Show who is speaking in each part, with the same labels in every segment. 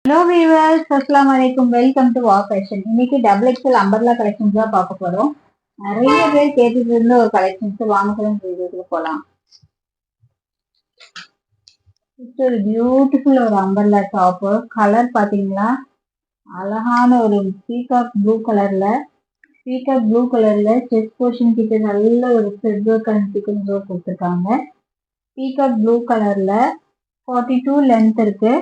Speaker 1: Hello viewers, அஸ்ஸலாமு அலைக்கும். Welcome to வா ஃபேஷன். இன்னைக்கு டபுள் எக்ஸல் அம்பர்லா கலெக்ஷன்ஸ் தான் பார்க்க போறோம். நிறைய பேர் கேட்டுட்டு இருந்த ஒரு கலெக்ஷன்ஸ் வாங்க வீடியோக்குள்ள போலாம். ஒரு பியூட்டிஃபுல் ஒரு அம்பர்லா டாப். கலர் பாத்தீங்களா, அழகான ஒரு பீகாக் ப்ளூ கலர்ல செஸ்ட் போர்ஷன் கிட்ட நல்ல ஒரு thread work and sequence work கொடுத்துருக்காங்க. பீகாக் ப்ளூ கலர்ல 42 லென்த் இருக்கு.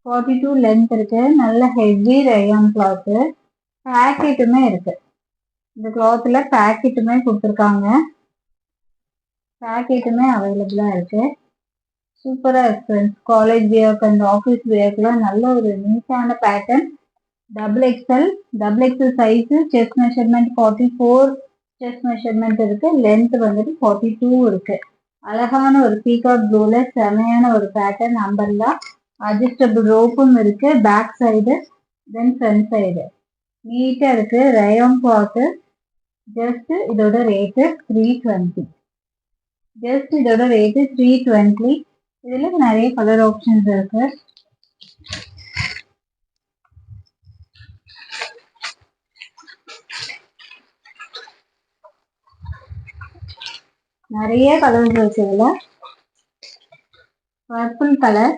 Speaker 1: 42 லென்த் இருக்கு. நல்ல ஹெவி ரயான் கிளாத். பேக்கெட்டுமே இருக்கு. இந்த கிளாத்ல பேக்கெட்டுமே கொடுத்துருக்காங்க. பேக்கெட்டுமே அவைலபிளா இருக்கு. சூப்பரா இருக்கு. காலேஜ் வியர்க்கு அண்ட் ஆஃபீஸ் வியர்க்குலாம் நல்ல ஒரு நீட்டான pattern. Double XL size. Chest measurement 44 chest measurement இருக்கு. லென்த் வந்துட்டு 42 இருக்கு. அழகான ஒரு பீகாக் ப்ளூல செமையான ஒரு பேட்டர்ன் அம்பர்லா. அட்ஜஸ்டபிள் ரோப்பும் இருக்கு. Back side then front side நீட்டா இருக்கு. Rayon cloth. ஜஸ்ட் இதோட ரேட்டு 320. இதுல நிறைய கலர் ஆப்ஷன்ஸ் இருக்கு. நிறைய கலர்ஸ் இருக்கு. இதுல பர்பிள் கலர்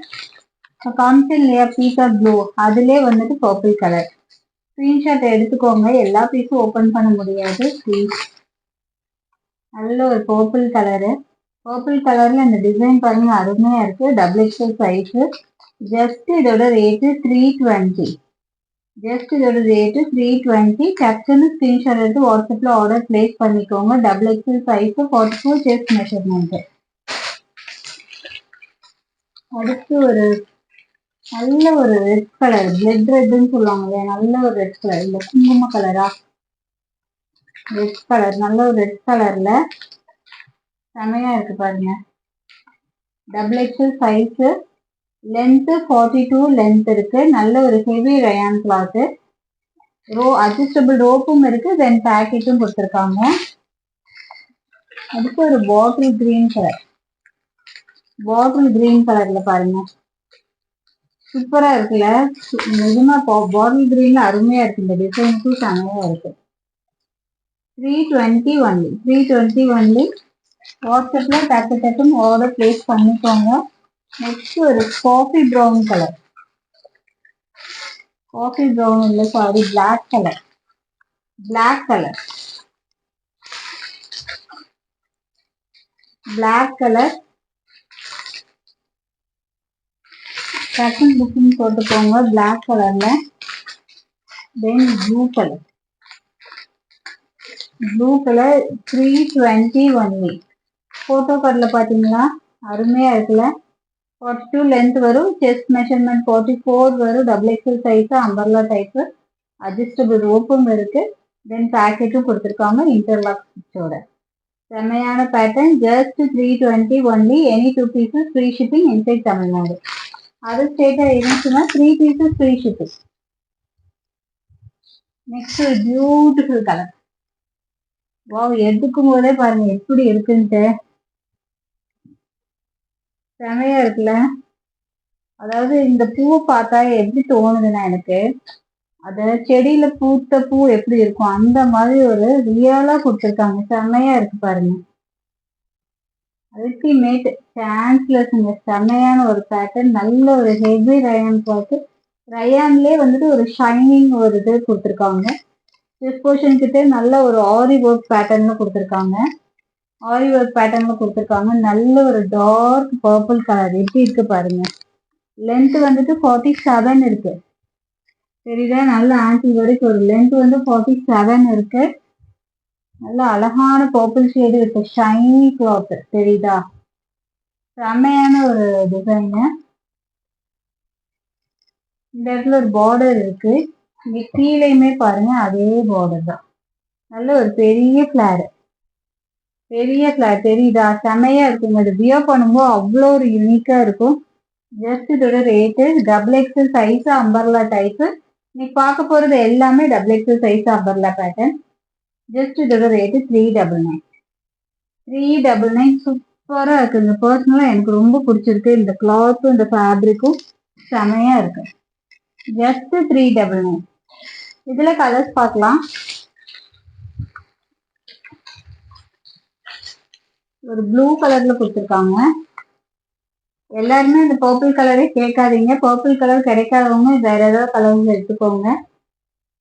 Speaker 1: காமிச்சன் இல்லையா, பீகாக் ப்ளூ, அதுலேயே வந்துட்டு பர்பிள் கலர். ஸ்கிரீன்ஷாட் எடுத்துக்கோங்க. எல்லா பீஸும் ஓப்பன் பண்ண முடியாது ப்ளீஸ். நல்ல ஒரு பர்பிள் கலர்ல இந்த டிசைன் பாருங்க, அருமையா இருக்கு. Double XL size. ஜஸ்ட் இதோட ரேட்டு 320. டக்குன்னு ஸ்கிரீன்ஷாட் எடுத்து வாட்ஸ்அப்ல ஆர்டர் பிளேஸ் பண்ணிக்கோங்க. Double XL size 44 chest measurement. அடுத்து ஒரு நல்ல ஒரு ரெட் கலர், பிளட் ரெட்னு சொல்லுவாங்க. நல்ல ஒரு ரெட் கலர், இல்ல குங்கும கலரா, ரெட் கலர். நல்ல ஒரு ரெட் கலர்ல செமையா இருக்கு பாருங்க. Double XL size. Length 42 length இருக்கு. நல்ல ஒரு ஹெவி ரயான் கிளாத். அட்ஜஸ்டபிள் ரோப்பும் இருக்கு. தென் பேக்கெட்டும் கொடுத்துருக்காங்க. அடுத்து ஒரு பாட்டில் கிரீன் கலர்ல பாருங்க, சூப்பரா இருக்குல்ல. நிஜமா பாட்டில் கிரீன்ல அருமையா இருக்கு. இந்த டிசைனுக்கும் செமையா இருக்கு. 320 ஒன்லி. வாட்ஸ்அப்ல டக்குன்னு ஆர்டர் பிளேஸ் பண்ணிக்கோங்க. நெக்ஸ்ட் ஒரு காஃபி ப்ரௌன் இல்ல சாரி, பிளாக் கலர். டக்குன்னு புக்கிங் போட்டுக்கோங்க. பிளாக் கலர்ல. தென் ப்ளூ கலர் 320 ஒன்லி. போட்டோ கார்டில் பார்த்தீங்களா, அருமையா இருக்குல்ல. 42 லென்த் வரும். செஸ்ட் மெஷர்மெண்ட் 44 வரும். Double XL size umbrella type. Adjustable ரோப்பும் இருக்கு. தென் பேக்கெட்டும் கொடுத்துருக்காங்க இன்டர்லாக் ஸ்டிச்சோட. செமையான pattern. Just 320 only. Any 2 pieces free shipping inside Tamil Nadu. Other ஸ்டேட்டா இருந்துச்சுன்னா 3 பீசஸ் ஃப்ரீ ஷிப்பிங். நெக்ஸ்ட் ஒரு பியூட்டிஃபுல் கலர். வாவ், எடுக்கும் போதே பாருங்க எப்படி இருக்குன்ட்டு. செமையா இருக்குல்ல. அதாவது இந்த பூவை பார்த்தா எப்படி தோணுதுன்னா, எனக்கு அத செடியில பூத்த பூ எப்படி இருக்கும் அந்த மாதிரி ஒரு ரியலா கொடுத்துருக்காங்க. செமையா இருக்கு பாருங்க. அல்டிமேட், சான்ஸ்லெஸ்ங்க. செமையான ஒரு பேட்டர்ன். நல்ல ஒரு ஹெவி ரயான் கிளாத். ரயான்லயே வந்துட்டு ஒரு ஷைனிங் ஒரு இது கொடுத்துருக்காங்க. செஸ்ட் போர்ஷன் கிட்ட நல்ல ஒரு ஆரி ஒர்க் பேட்டர்ன்ல கொடுத்துருக்காங்க. நல்ல ஒரு டார்க் பர்பிள் கலர். எப்படி இருக்கு பாருங்க. லென்த் வந்துட்டு 47 இருக்கு. தெரியுதா, நல்ல ஆங்கிள் வரைக்கும் ஒரு லென்த் வந்து 47 இருக்கு. நல்ல அழகான பர்பிள் ஷேடு இருக்கு. ஷைனி கிளாத் தெரியுதா, செமையான ஒரு டிசைனு. இந்த இடத்துல ஒரு பார்டர் இருக்கு. இங்க கீழேயுமே பாருங்க அதே பார்டர் தான். நல்ல ஒரு பெரிய ஃபிளார் தெரியுதா, செமையா இருக்குங்க. அது வியர் பண்ணும்போது அவ்வளோ ஒரு யூனிக்கா இருக்கும். ஜஸ்ட் இதோட rate double XL size umbrella type. நீ பார்க்க போறது எல்லாமே double XL size umbrella pattern. Just இதோட ரேட்டு 399. சூப்பரா இருக்குங்க. பர்சனலா எனக்கு ரொம்ப பிடிச்சிருக்கு. இந்த கிளாத்தும் இந்த ஃபேப்ரிக்கும் செமையா இருக்கு. ஜஸ்ட் 399. இதுல கலர்ஸ் பார்க்கலாம். ஒரு ப்ளூ கலர்ல கொடுத்துருக்காங்க. எல்லாருமே இந்த பர்பிள் கலரே கேட்காதீங்க. பர்பிள் கலர் கிடைக்காதவங்க வேற ஏதாவது கலர்ஸ் எடுத்துக்கோங்க.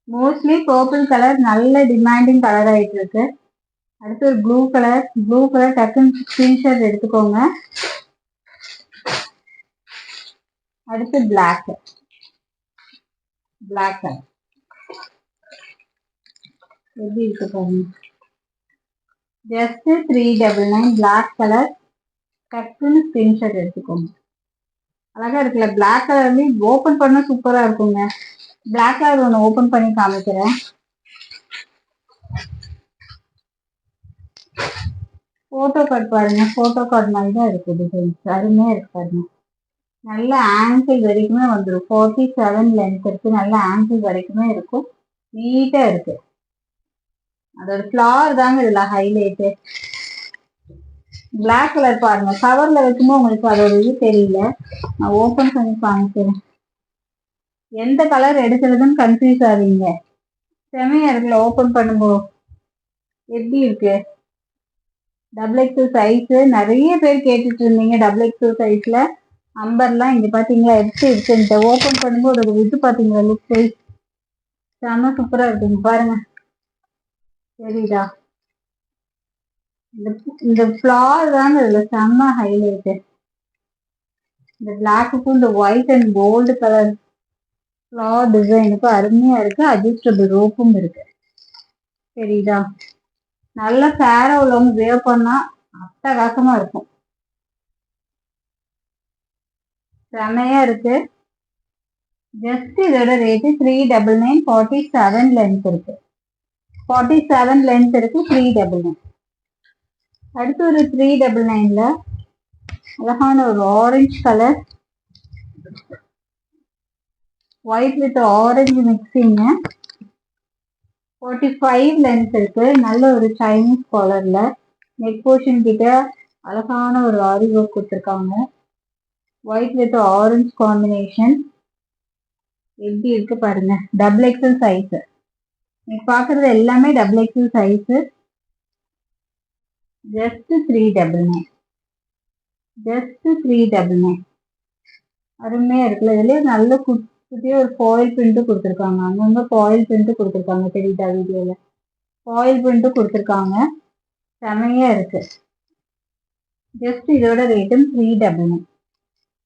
Speaker 1: மோஸ்ட்லி பர்பிள் கலர் நல்ல டிமாண்டிங் கலர் ஆயிட்டு இருக்கு. அடுத்து ஒரு ப்ளூ கலர் டக்குன்னு ஸ்கிரீன்ஷாட் எடுத்துக்கோங்க. அடுத்து பிளாக் கலர் எப்படி இருக்கு பாருங்க. Just 399 black colour. டக்குன்னு ஸ்கிரீன்ஷாட் எடுத்துக்கோங்க. அழகா இருக்குல்ல? பிளாக் கலர் வந்து ஓபன் பண்ண சூப்பரா இருக்குங்க. பிளாக் கலர் ஒன்று ஓபன் பண்ணி காமிக்கிறேன். போட்டோ கார்டு பாருங்க. போட்டோ கார்டு மாதிரி தான் இருக்கு டிசைன்ஸ். அருமையா இருக்கு பாருங்க. நல்ல ஆங்கிள் வரைக்குமே வந்துடும். 47 லென்த் இருக்கு. நல்ல ஆங்கிள் வரைக்குமே இருக்கும். நீட்டா இருக்கு. அதோட ஃபிளார் தாங்க இதுல ஹைலைட்டு. பிளாக் கலர் பாருங்க. கவர்ல வைக்கும்போது உங்களுக்கு அதோட இது தெரியல. நான் ஓபன் பண்ணி காமிக்கிறேன். எந்த கலர் எடுக்கிறதுன்னு கன்ஃபியூஸ் ஆவீங்க. செமையா இருக்குல்ல? ஓபன் பண்ணும்போது எப்படி இருக்கு? XXL சைஸ் நிறைய பேர் கேட்டுட்டு இருந்தீங்க. XXL சைஸ்ல அம்பர்லாம் இங்க பாத்தீங்களா எப்படி இருக்குன்ட்டு. ஓபன் பண்ணும்போது ஒரு இது பாத்தீங்களா லுக் சைஸ் செம சூப்பரா இருக்குங்க பாருங்க. சரிதா? இந்த ஃபிளார் தாங்க இதுல செம்ம ஹைலைட்டு. இந்த பிளாக்குக்கும் இந்த white and gold colour flare டிசைனுக்கும் அருமையா இருக்கு. அட்ஜஸ்டபிள் ரோப்பும் இருக்கு. சரிதா? நல்ல ஃபேரா உள்ளவங்க வேர் பண்ணா அட்டகாசமா இருக்கும். செமையா இருக்கு. ஜஸ்ட் இதோட ரேட்டு 399. 47 லென்த் இருக்கு. 47 லென்த் இருக்கு. 399. அடுத்து ஒரு 399ல அழகான ஒரு orange colour, white with orange மிக்சிங்க. 45 லென்த் இருக்கு. நல்ல ஒரு சைனீஸ் காலர்ல நெக் போர்ஷன் கிட்ட அழகான ஒரு ஆரி ஒர்க் கொடுத்துருக்காங்க. ஒயிட் வித் ஆரஞ்சு காம்பினேஷன் எப்படி இருக்கு பாருங்க. XXL size. நீங்க பாக்குறது எல்லாமே XXL சைஸ். ஜஸ்ட் 399. ஜஸ்ட் 399. அருமையா இருக்குல்ல? இதுலயே நல்ல குட்டியா ஒரு ஃபாயில் பிரிண்ட் கொடுத்துருக்காங்க. அங்கங்க ஃபாயில் பிரிண்ட் கொடுத்துருக்காங்க. தெரியுதா வீடியோல? ஃபாயில் பிரிண்ட் கொடுத்துருக்காங்க. செமையா இருக்கு. ஜஸ்ட் இதோட ரேட்டும் 399.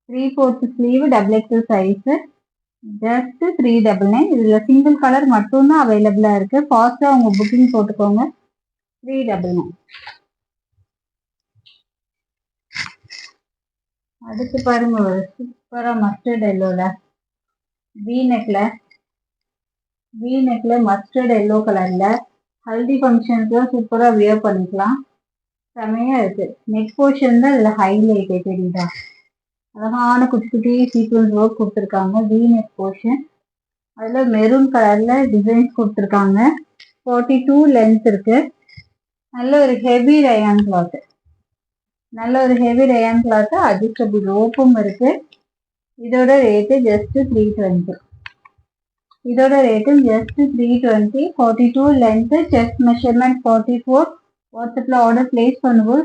Speaker 1: 3/4 ஸ்லீவ் XXL சைஸ். ஜஸ்ட் 399. இதுல சிங்கிள் கலர் மட்டும்தான் அவைலபிளா இருக்கு. ஃபாஸ்டா உங்க புக்கிங் போட்டுக்கோங்க. 399. அடுத்து பாருங்க ஒரு சூப்பரா மஸ்டர்ட் எல்லோல வி நெக்ல மஸ்டர்ட் எல்லோ கலர்ல ஹல்தி ஃபங்க்ஷனுக்குலாம் சூப்பரா வியர் பண்ணிக்கலாம். செமையா இருக்கு. நெக் போர்ஷன் தான் இதுல ஹைலைட். தெரியுதா? அழகான குட்டி குட்டி சீக்வன்ஸ் ஒர்க் கொடுத்துருக்காங்க. We neck portion. அதுல மெரூன் கலர்ல டிசைன்ஸ் கொடுத்துருக்காங்க. 42 லென்த் இருக்கு. நல்ல ஒரு ஹெவி ரயான் கிளாத். அட்ஜஸ்டபிள் ரோப்பும் இருக்கு. இதோட ரேட்டு ஜஸ்ட் 320. இதோட ரேட்டும் ஜஸ்ட் 320. 42 length, chest measurement 44. வாட்ஸ்அப்ல ஆர்டர் பிளேஸ் பண்ணும்போது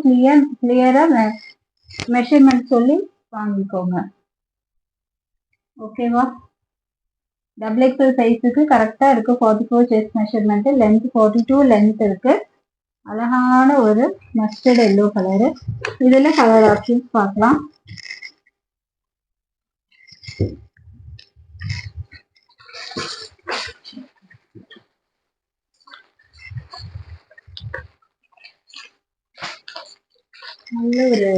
Speaker 1: கிளியரா மெஷர்மெண்ட் சொல்லி வாங்கிக்கோங்க. ஓகேவா? XXL சைஸுக்கு கரெக்டா இருக்கு. 44 செஸ்ட் மெஷர்மெண்ட், லென்த் 42 லென்த் இருக்கு. அழகான ஒரு மஸ்டர்ட் எல்லோ கலரு. இதுல கலர் ஆப்ஷன்ஸ் பார்க்கலாம். நல்ல ஒரு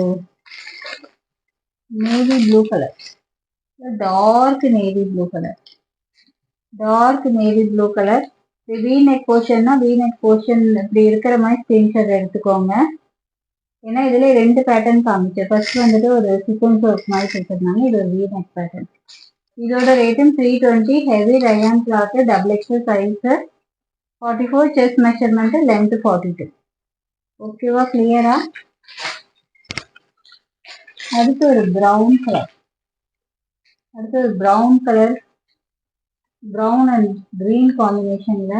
Speaker 1: navy blue colour, dark navy blue colour. V neck போர்ஷன்னா வி நெக் போர்ஷன் இப்படி இருக்கிற மாதிரி ஸ்கிரீன்ஷாட் எடுத்துக்கோங்க. ஏன்னா இதுல 2 பேட்டர்ன் காமிச்சேன். ஃபர்ஸ்ட் வந்துட்டு ஒரு சீக்வன்ஸ் ஒர்க் மாதிரி கொடுத்துருந்தாங்க. இது ஒரு வி நெக் பேட்டர்ன். இதோட ரேட்டும் 320. Heavy rayon cloth, XXL size, 44 chest measurement, length 42. ஓகேவா? கிளியரா? அடுத்து ஒரு brown colour brown and green காம்பினேஷன்ல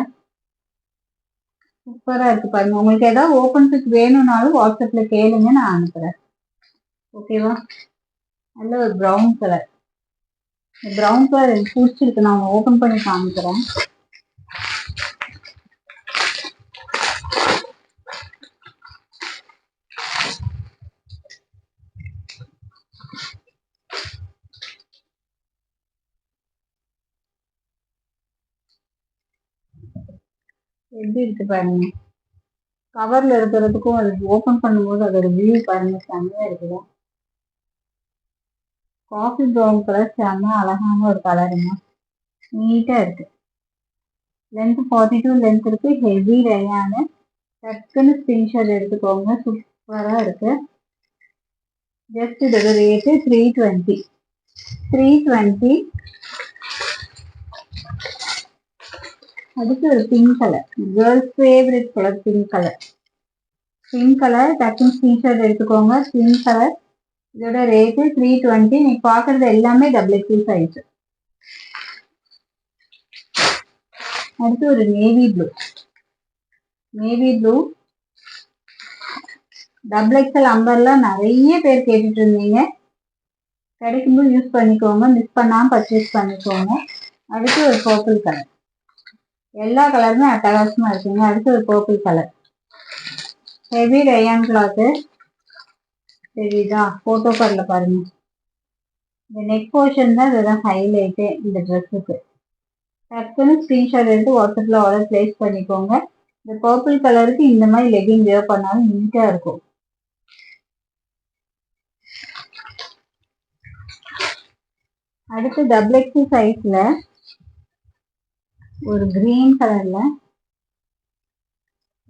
Speaker 1: சூப்பரா இருக்கு பாருங்க. உங்களுக்கு ஏதாவது ஓப்பன் பிக் வேணும்னாலும் வாட்ஸ்அப்ல கேளுங்க, நான் அனுப்புறேன். ஓகேவா? நல்ல ஒரு ப்ரௌன் கலர். ப்ரௌன் கலர் எனக்கு பிடிச்சிருக்கு, நான் ஓப்பன் பண்ணி காமிக்கிறேன். எப்படி இருக்கு பாருங்க. கவர்ல இருக்கிறதுக்கும் அது ஓப்பன் பண்ணும்போது அதோட வியூ பாருங்க, செம்மையா இருக்குது. காஃபி ப்ரௌன் கலர், செம்ம அழகான ஒரு கலருங்க. நீட்டா இருக்கு. லென்த் 42 லென்த் இருக்கு. Heavy rayon. டக்குன்னு ஸ்கிரீன்ஷாட் எடுத்துக்கோங்க. சூப்பரா இருக்கு. ஜஸ்ட் இதோட ரேட்டு 320. 320. அடுத்து ஒரு pink colour, girls favourite colour pink colour. Pink colour டக்குன்னு ஸ்கிரீன்ஷாட் எடுத்துக்கோங்க. பிங்க் கலர், இதோட ரேட்டு 320. நீங்க பாக்குறது எல்லாமே XXL சைஸ். அடுத்து ஒரு navy blue. Navy blue XXL umbrella நிறைய பேர் கேட்டுட்டு இருந்தீங்க. கிடைக்கும்போது யூஸ் பண்ணிக்கோங்க, மிஸ் பண்ணாம பர்ச்சேஸ் பண்ணிக்கோங்க. அடுத்து ஒரு பர்பிள் கலர். எல்லா கலருமே அட்டகாசமா இருக்குங்க. அடுத்து ஒரு purple colour. Heavy rayon cloth. தெரியுதா? போட்டோ கார்ட்ல பாருங்க. இந்த நெக் போர்ஷன் தான் இதெல்லாம் ஹைலைட்டு இந்த ட்ரெஸ்ஸுக்கு. டக்குன்னு ஸ்கிரீன்ஷாட் எடுத்து வாட்ஸ்அப்ல ஆர்டர் பிளேஸ் பண்ணிக்கோங்க. இந்த பர்பிள் கலருக்கு இந்த மாதிரி லெகிங் வேர் பண்ணாலும் நீட்டா இருக்கும். அடுத்து XXL சைஸ்ல ஒரு கிரீன் கலர்ல,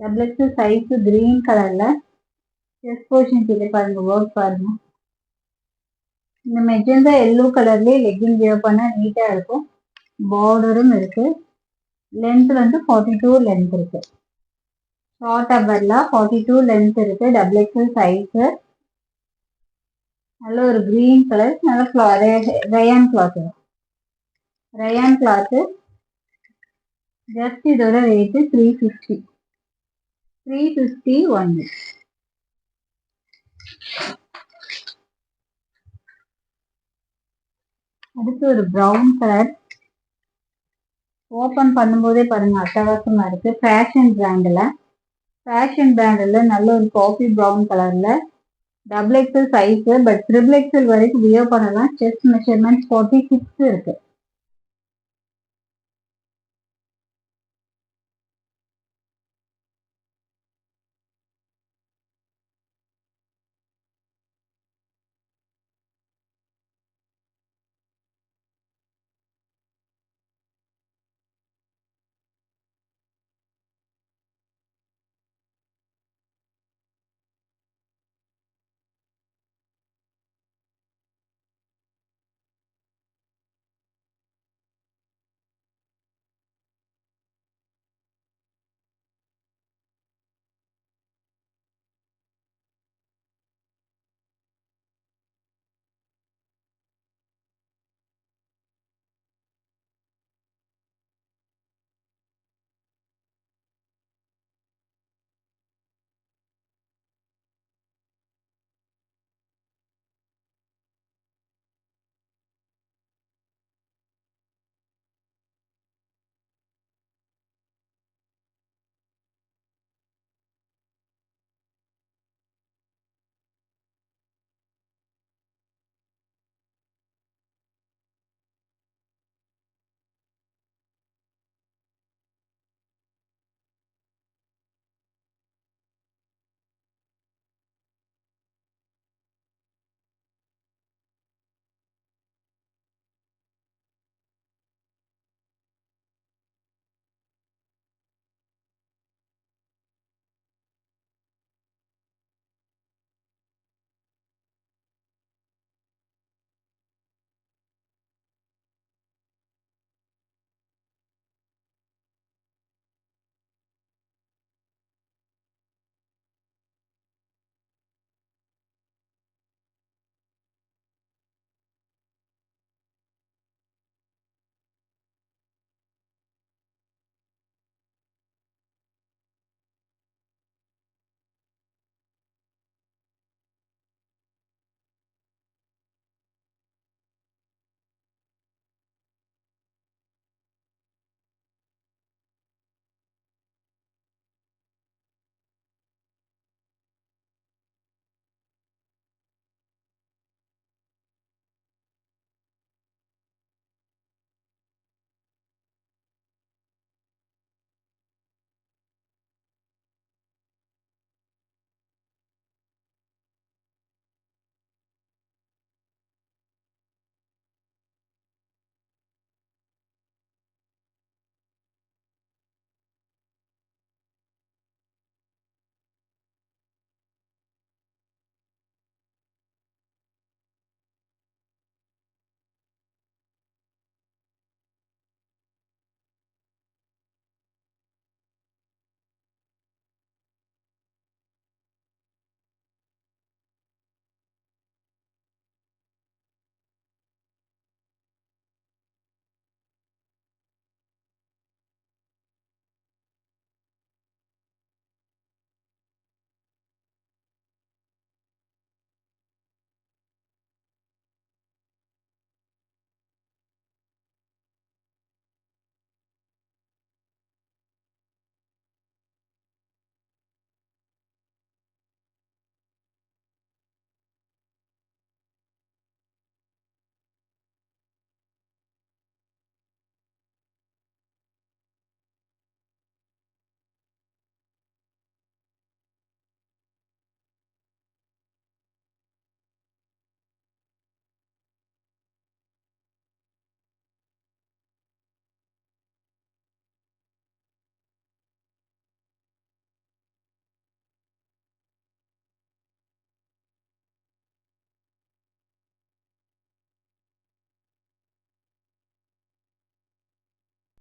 Speaker 1: XXL சைஸ் கிரீன் கலர்ல செஸ்ட் போர்ஷன் கிட்ட பாருங்க, ஒர்க் பாருங்க. இந்த மெஜந்தா எல்லோ கலர்லயே லெகிங் வேர் பண்ணா நீட்டா இருக்கும். பார்டரும் இருக்கு. லென்த் வந்து 42 லென்த் இருக்கு. ஷார்ட் அபர்லா 42 லென்த் இருக்கு. XXL size. நல்ல ஒரு கிரீன் கலர், நல்ல rayon cloth. Rayon cloth. Just இதோட ரேட்டு 350. 350 ஒன்லி. அடுத்து ஒரு ப்ரௌன் கலர். ஓப்பன் பண்ணும்போதே பாருங்க அட்டகாசமா இருக்கு. ஃபேஷன் பிராண்டில் நல்ல ஒரு காஃபி ப்ரௌன் கலர்ல XXL சைஸ், பட் XXL வரைக்கும் வியர் பண்ணலாம். செஸ்ட் மெஷர்மெண்ட் 46 இருக்கு.